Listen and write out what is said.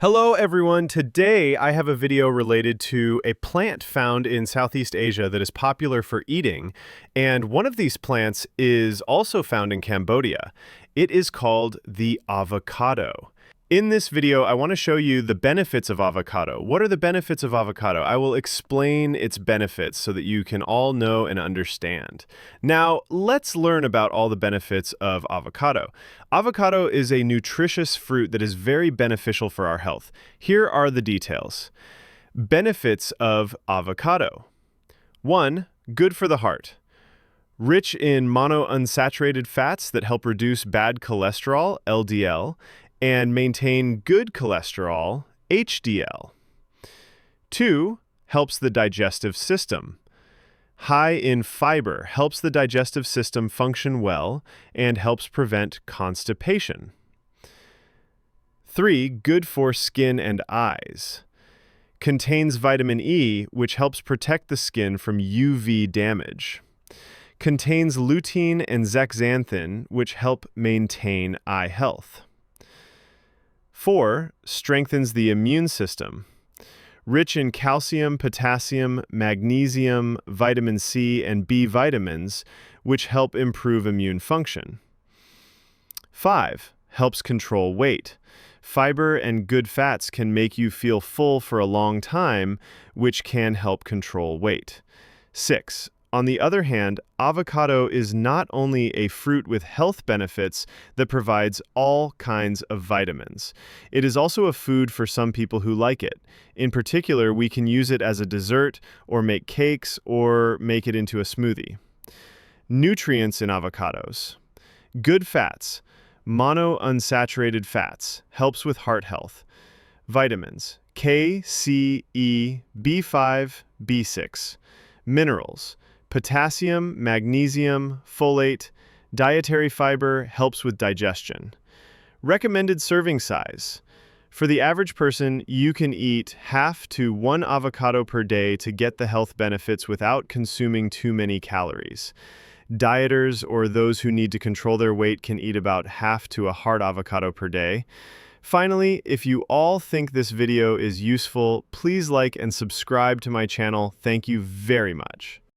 Hello everyone, today I have a video related to a plant found in Southeast Asia that is popular for eating, and one of these plants is also found in Cambodia. It is called the avocado. In this video, I want to show you the benefits of avocado. What are the benefits of avocado? I will explain its benefits so that you can all know and understand. Now, let's learn about all the benefits of avocado. Avocado is a nutritious fruit that is very beneficial for our health. Here are the details. Benefits of avocado. 1. Good for the heart. Rich in monounsaturated fats that help reduce bad cholesterol, LDL, and maintain good cholesterol, HDL. 2. Helps the digestive system. High in fiber, helps the digestive system function well and helps prevent constipation. 3. Good for skin and eyes. Contains vitamin E, which helps protect the skin from UV damage. Contains lutein and zeaxanthin, which help maintain eye health. 4. Strengthens the immune system. Rich in calcium, potassium, magnesium, vitamin C, and B vitamins, which help improve immune function. 5. Helps control weight. Fiber and good fats can make you feel full for a long time, which can help control weight. 6. On the other hand, avocado is not only a fruit with health benefits that provides all kinds of vitamins. It is also a food for some people who like it. In particular, we can use it as a dessert or make cakes or make it into a smoothie. Nutrients in avocados. Good fats. Monounsaturated fats. Helps with heart health. Vitamins. K, C, E, B5, B6. Minerals. Potassium, magnesium, folate, dietary fiber helps with digestion. Recommended serving size. For the average person, you can eat half to 1 avocado per day to get the health benefits without consuming too many calories. Dieters or those who need to control their weight can eat about half to a hard avocado per day. Finally, if you all think this video is useful, please like and subscribe to my channel. Thank you very much.